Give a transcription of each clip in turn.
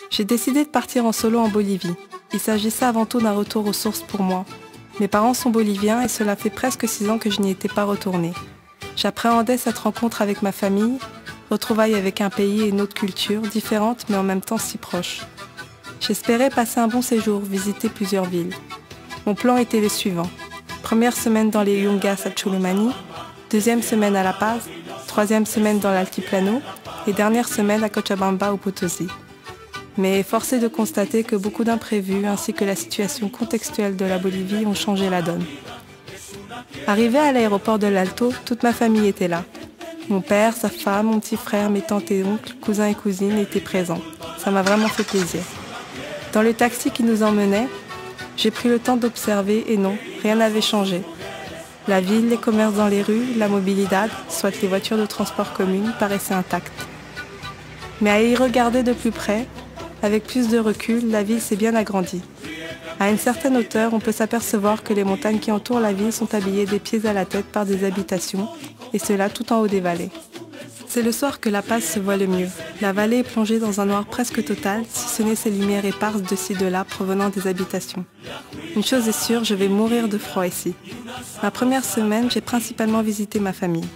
J'ai décidé de partir en solo en Bolivie. Il s'agissait avant tout d'un retour aux sources pour moi. Mes parents sont boliviens et cela fait presque 6 ans que je n'y étais pas retournée. J'appréhendais cette rencontre avec ma famille, retrouvailles avec un pays et une autre culture, différente mais en même temps si proche. J'espérais passer un bon séjour, visiter plusieurs villes. Mon plan était le suivant. Première semaine dans les Yungas à Chulumani, deuxième semaine à La Paz, troisième semaine dans l'Altiplano et dernière semaine à Cochabamba au Potosí. Mais force est de constater que beaucoup d'imprévus ainsi que la situation contextuelle de la Bolivie ont changé la donne. Arrivé à l'aéroport de l'Alto, toute ma famille était là. Mon père, sa femme, mon petit frère, mes tantes et oncles, cousins et cousines étaient présents. Ça m'a vraiment fait plaisir. Dans le taxi qui nous emmenait, j'ai pris le temps d'observer et non, rien n'avait changé. La ville, les commerces dans les rues, la mobilidad, soit les voitures de transport communes, paraissaient intactes. Mais à y regarder de plus près, avec plus de recul, la ville s'est bien agrandie. À une certaine hauteur, on peut s'apercevoir que les montagnes qui entourent la ville sont habillées des pieds à la tête par des habitations, et cela tout en haut des vallées. C'est le soir que La Paz se voit le mieux. La vallée est plongée dans un noir presque total, si ce n'est ces lumières éparses de ci de là provenant des habitations. Une chose est sûre, je vais mourir de froid ici. Ma première semaine, j'ai principalement visité ma famille.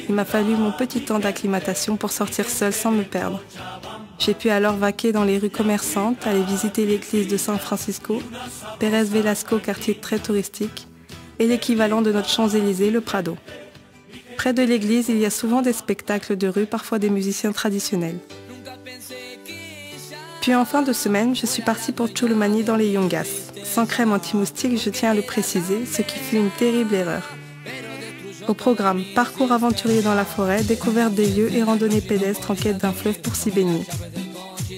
Il m'a fallu mon petit temps d'acclimatation pour sortir seule sans me perdre. J'ai pu alors vaquer dans les rues commerçantes, aller visiter l'église de San Francisco, Pérez Velasco, quartier très touristique, et l'équivalent de notre Champs-Élysées, le Prado. Près de l'église, il y a souvent des spectacles de rue, parfois des musiciens traditionnels. Puis en fin de semaine, je suis partie pour Chulumani dans les Yungas. Sans crème anti-moustique, je tiens à le préciser, ce qui fut une terrible erreur. Au programme, parcours aventurier dans la forêt, découverte des lieux et randonnée pédestre en quête d'un fleuve pour s'y baigner.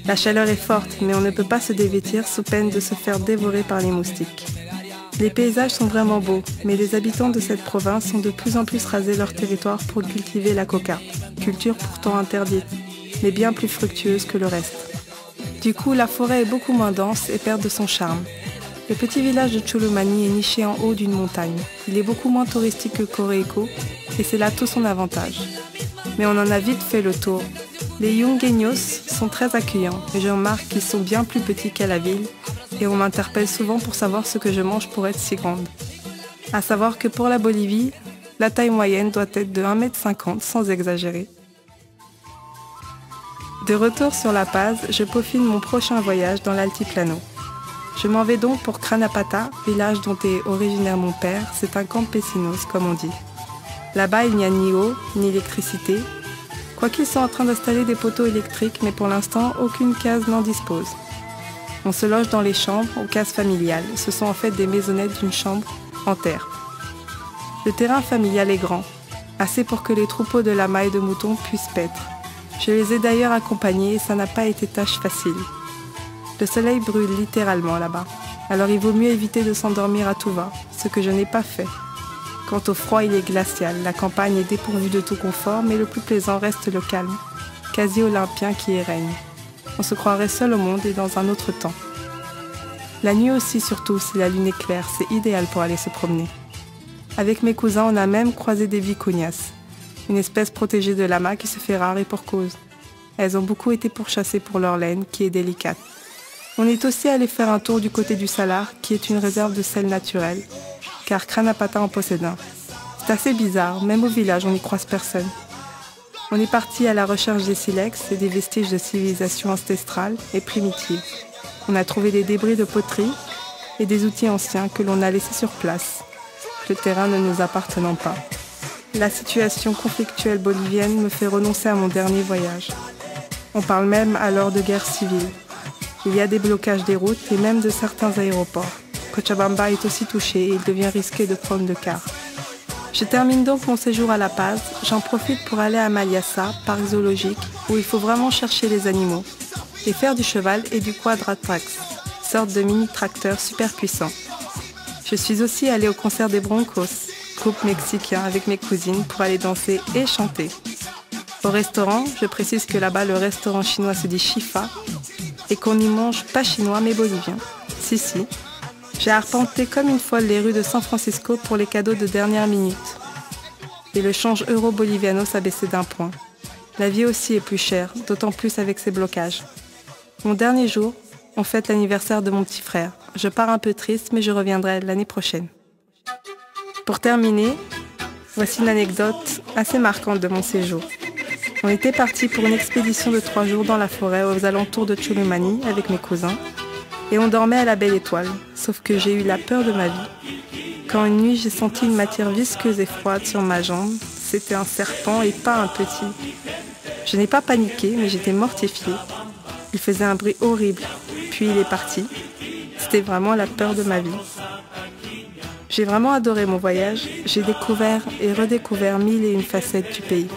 La chaleur est forte, mais on ne peut pas se dévêtir sous peine de se faire dévorer par les moustiques. Les paysages sont vraiment beaux, mais les habitants de cette province ont de plus en plus rasé leur territoire pour cultiver la coca, culture pourtant interdite, mais bien plus fructueuse que le reste. Du coup, la forêt est beaucoup moins dense et perd de son charme. Le petit village de Chulumani est niché en haut d'une montagne. Il est beaucoup moins touristique que Coréico et c'est là tout son avantage. Mais on en a vite fait le tour. Les Yungueños sont très accueillants et je remarque qu'ils sont bien plus petits qu'à la ville et on m'interpelle souvent pour savoir ce que je mange pour être si grande. À savoir que pour la Bolivie, la taille moyenne doit être de 1,50 m sans exagérer. De retour sur La Paz, je peaufine mon prochain voyage dans l'Altiplano. Je m'en vais donc pour Cranapata, village dont est originaire mon père, c'est un campesinos comme on dit. Là-bas il n'y a ni eau, ni électricité, quoiqu'ils sont en train d'installer des poteaux électriques, mais pour l'instant aucune case n'en dispose. On se loge dans les chambres, aux cases familiales, ce sont en fait des maisonnettes d'une chambre en terre. Le terrain familial est grand, assez pour que les troupeaux de lamas et de moutons puissent paître. Je les ai d'ailleurs accompagnés et ça n'a pas été tâche facile. Le soleil brûle littéralement là-bas, alors il vaut mieux éviter de s'endormir à tout va, ce que je n'ai pas fait. Quant au froid, il est glacial, la campagne est dépourvue de tout confort, mais le plus plaisant reste le calme, quasi olympien qui y règne. On se croirait seul au monde et dans un autre temps. La nuit aussi surtout, si la lune est claire, c'est idéal pour aller se promener. Avec mes cousins, on a même croisé des vicuñas, une espèce protégée de lama qui se fait rare et pour cause. Elles ont beaucoup été pourchassées pour leur laine, qui est délicate. On est aussi allé faire un tour du côté du Salar, qui est une réserve de sel naturel, car Cranapata en possède un. C'est assez bizarre, même au village on n'y croise personne. On est parti à la recherche des silex et des vestiges de civilisation ancestrale et primitive. On a trouvé des débris de poterie et des outils anciens que l'on a laissés sur place, le terrain ne nous appartenant pas. La situation conflictuelle bolivienne me fait renoncer à mon dernier voyage. On parle même alors de guerre civile. Il y a des blocages des routes et même de certains aéroports. Cochabamba est aussi touché et il devient risqué de prendre le car. Je termine donc mon séjour à La Paz. J'en profite pour aller à Maliasa, parc zoologique, où il faut vraiment chercher les animaux, et faire du cheval et du quadratrax, sorte de mini-tracteur super puissant. Je suis aussi allée au concert des Broncos, groupe mexicain avec mes cousines pour aller danser et chanter. Au restaurant, je précise que là-bas le restaurant chinois se dit Chifa, et qu'on n'y mange pas chinois mais bolivien. Si. J'ai arpenté comme une folle les rues de San Francisco pour les cadeaux de dernière minute. Et le change euro-boliviano s'abaissait d'1 point. La vie aussi est plus chère, d'autant plus avec ces blocages. Mon dernier jour, on fête l'anniversaire de mon petit frère. Je pars un peu triste, mais je reviendrai l'année prochaine. Pour terminer, voici une anecdote assez marquante de mon séjour. On était partis pour une expédition de 3 jours dans la forêt aux alentours de Chulumani avec mes cousins et on dormait à la belle étoile, sauf que j'ai eu la peur de ma vie. Quand une nuit j'ai senti une matière visqueuse et froide sur ma jambe, c'était un serpent et pas un petit. Je n'ai pas paniqué, mais j'étais mortifiée. Il faisait un bruit horrible, puis il est parti. C'était vraiment la peur de ma vie. J'ai vraiment adoré mon voyage. J'ai découvert et redécouvert 1001 facettes du pays.